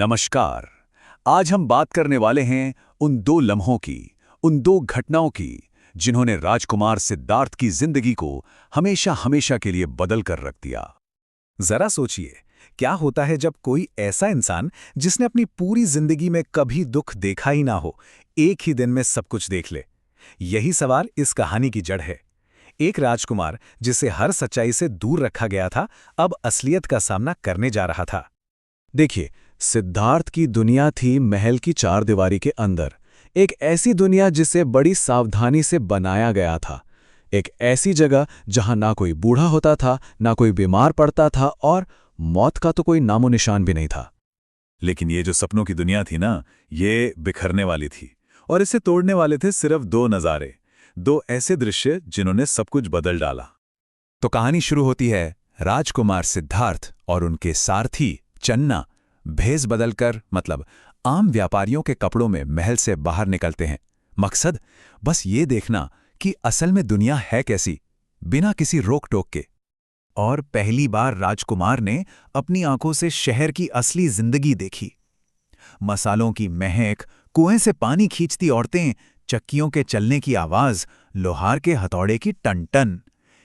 नमस्कार। आज हम बात करने वाले हैं उन दो लम्हों की, उन दो घटनाओं की जिन्होंने राजकुमार सिद्धार्थ की जिंदगी को हमेशा हमेशा के लिए बदल कर रख दिया। जरा सोचिए, क्या होता है जब कोई ऐसा इंसान जिसने अपनी पूरी जिंदगी में कभी दुख देखा ही ना हो, एक ही दिन में सब कुछ देख ले। यही सवाल इस कहानी की जड़ है। एक राजकुमार जिसे हर सच्चाई से दूर रखा गया था, अब असलियत का सामना करने जा रहा था। देखिए, सिद्धार्थ की दुनिया थी महल की चारदीवारी के अंदर। एक ऐसी दुनिया जिसे बड़ी सावधानी से बनाया गया था। एक ऐसी जगह जहां ना कोई बूढ़ा होता था, ना कोई बीमार पड़ता था और मौत का तो कोई नामो निशान भी नहीं था। लेकिन ये जो सपनों की दुनिया थी ना, ये बिखरने वाली थी। और इसे तोड़ने वाले थे सिर्फ दो नज़ारे, दो ऐसे दृश्य जिन्होंने सब कुछ बदल डाला। तो कहानी शुरू होती है। राजकुमार सिद्धार्थ और उनके सारथी चन्ना भेष बदलकर, मतलब आम व्यापारियों के कपड़ों में, महल से बाहर निकलते हैं। मकसद बस ये देखना कि असल में दुनिया है कैसी, बिना किसी रोक टोक के। और पहली बार राजकुमार ने अपनी आंखों से शहर की असली जिंदगी देखी। मसालों की महक, कुएं से पानी खींचती औरतें, चक्कियों के चलने की आवाज, लोहार के हथौड़े की टन-टन।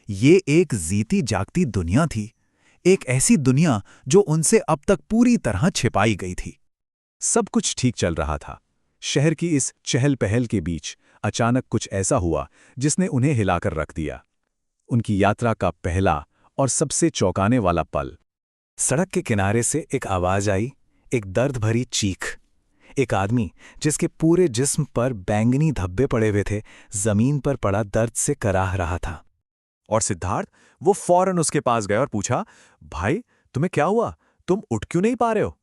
ये एक जीती जागती दुनिया थी। एक ऐसी दुनिया जो उनसे अब तक पूरी तरह छिपाई गई थी। सब कुछ ठीक चल रहा था। शहर की इस चहल पहल के बीच अचानक कुछ ऐसा हुआ जिसने उन्हें हिलाकर रख दिया। उनकी यात्रा का पहला और सबसे चौंकाने वाला पल। सड़क के किनारे से एक आवाज आई, एक दर्द भरी चीख। एक आदमी जिसके पूरे जिस्म पर बैंगनी धब्बे पड़े हुए थे, जमीन पर पड़ा दर्द से कराह रहा था। और सिद्धार्थ, वो फौरन उसके पास गया और पूछा, भाई तुम्हें क्या हुआ? तुम उठ क्यों नहीं पा रहे हो?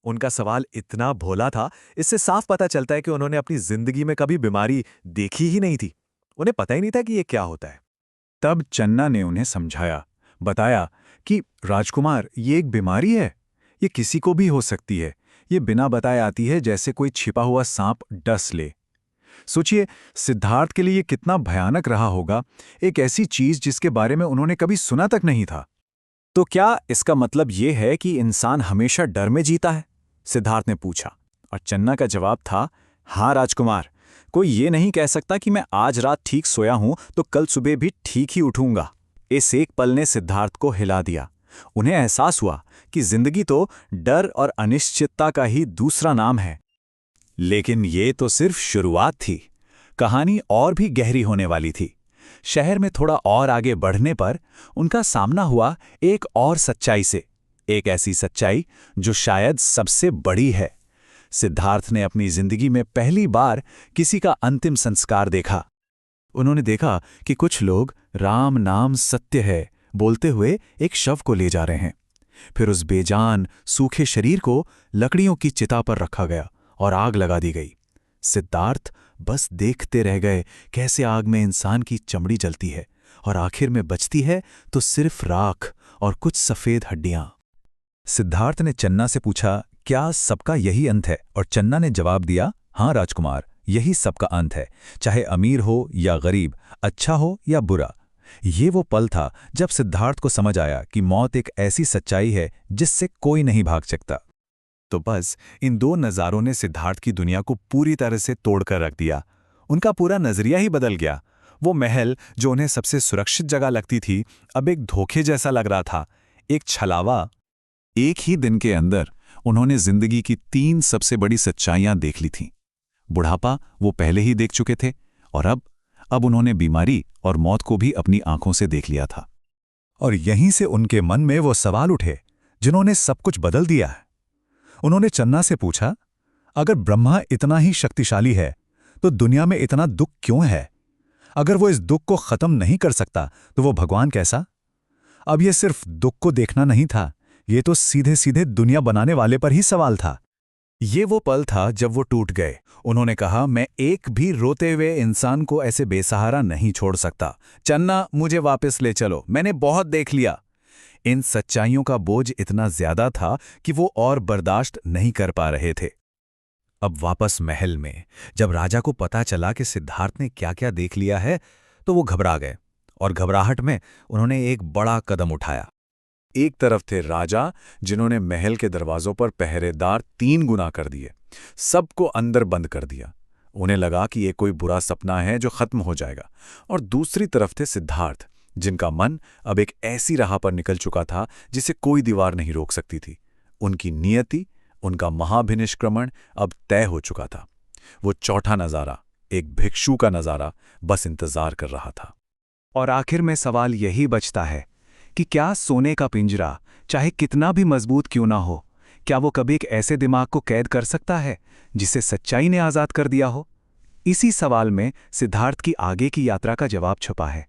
उनका सवाल इतना भोला था, इससे साफ पता चलता है कि उन्होंने अपनी जिंदगी में कभी बीमारी देखी ही नहीं थी। उन्हें पता ही नहीं था कि ये क्या होता है। तब चन्ना ने उन्हें समझाया, बताया कि राजकुमार, ये एक बीमारी है। ये किसी को भी हो सकती है। ये बिना बताए आती है, जैसे कोई छिपा हुआ सांप डस ले। सोचिए, सिद्धार्थ के लिए ये कितना भयानक रहा होगा, एक ऐसी चीज जिसके बारे में उन्होंने कभी सुना तक नहीं था। तो क्या इसका मतलब ये है कि इंसान हमेशा डर में जीता है? सिद्धार्थ ने पूछा। और चन्ना का जवाब था, हाँ राजकुमार, कोई ये नहीं कह सकता कि मैं आज रात ठीक सोया हूं तो कल सुबह भी ठीक ही उठूंगा। इस एक पल ने सिद्धार्थ को हिला दिया। उन्हें एहसास हुआ कि जिंदगी तो डर और अनिश्चितता का ही दूसरा नाम है। लेकिन ये तो सिर्फ शुरुआत थी। कहानी और भी गहरी होने वाली थी। शहर में थोड़ा और आगे बढ़ने पर उनका सामना हुआ एक और सच्चाई से, एक ऐसी सच्चाई जो शायद सबसे बड़ी है। सिद्धार्थ ने अपनी जिंदगी में पहली बार किसी का अंतिम संस्कार देखा। उन्होंने देखा कि कुछ लोग राम नाम सत्य है बोलते हुए एक शव को ले जा रहे हैं। फिर उस बेजान सूखे शरीर को लकड़ियों की चिता पर रखा गया और आग लगा दी गई। सिद्धार्थ बस देखते रह गए कैसे आग में इंसान की चमड़ी जलती है और आखिर में बचती है तो सिर्फ राख और कुछ सफेद हड्डियां। सिद्धार्थ ने चन्ना से पूछा, क्या सबका यही अंत है? और चन्ना ने जवाब दिया, हाँ राजकुमार, यही सबका अंत है। चाहे अमीर हो या गरीब, अच्छा हो या बुरा। ये वो पल था जब सिद्धार्थ को समझ आया कि मौत एक ऐसी सच्चाई है जिससे कोई नहीं भाग सकता। तो बस इन दो नज़ारों ने सिद्धार्थ की दुनिया को पूरी तरह से तोड़कर रख दिया। उनका पूरा नजरिया ही बदल गया। वो महल जो उन्हें सबसे सुरक्षित जगह लगती थी, अब एक धोखे जैसा लग रहा था, एक छलावा। एक ही दिन के अंदर उन्होंने जिंदगी की 3 सबसे बड़ी सच्चाइयां देख ली थीं। बुढ़ापा वो पहले ही देख चुके थे, और अब उन्होंने बीमारी और मौत को भी अपनी आंखों से देख लिया था। और यहीं से उनके मन में वो सवाल उठे जिन्होंने सब कुछ बदल दिया है। उन्होंने चन्ना से पूछा, अगर ब्रह्मा इतना ही शक्तिशाली है तो दुनिया में इतना दुख क्यों है? अगर वो इस दुख को खत्म नहीं कर सकता तो वो भगवान कैसा? अब ये सिर्फ दुख को देखना नहीं था, ये तो सीधे सीधे दुनिया बनाने वाले पर ही सवाल था। ये वो पल था जब वो टूट गए। उन्होंने कहा, मैं एक भी रोते हुए इंसान को ऐसे बेसहारा नहीं छोड़ सकता। चन्ना, मुझे वापस ले चलो, मैंने बहुत देख लिया। इन सच्चाइयों का बोझ इतना ज्यादा था कि वो और बर्दाश्त नहीं कर पा रहे थे। अब वापस महल में जब राजा को पता चला कि सिद्धार्थ ने क्या क्या देख लिया है, तो वो घबरा गए और घबराहट में उन्होंने एक बड़ा कदम उठाया। एक तरफ थे राजा, जिन्होंने महल के दरवाजों पर पहरेदार 3 गुना कर दिए, सबको अंदर बंद कर दिया। उन्हें लगा कि ये कोई बुरा सपना है जो खत्म हो जाएगा। और दूसरी तरफ थे सिद्धार्थ, जिनका मन अब एक ऐसी राह पर निकल चुका था जिसे कोई दीवार नहीं रोक सकती थी। उनकी नियति, उनका महाभिनिष्क्रमण अब तय हो चुका था। वो चौथा नजारा, एक भिक्षु का नजारा, बस इंतजार कर रहा था। और आखिर में सवाल यही बचता है कि क्या सोने का पिंजरा, चाहे कितना भी मजबूत क्यों ना हो, क्या वो कभी एक ऐसे दिमाग को कैद कर सकता है जिसे सच्चाई ने आज़ाद कर दिया हो? इसी सवाल में सिद्धार्थ की आगे की यात्रा का जवाब छुपा है।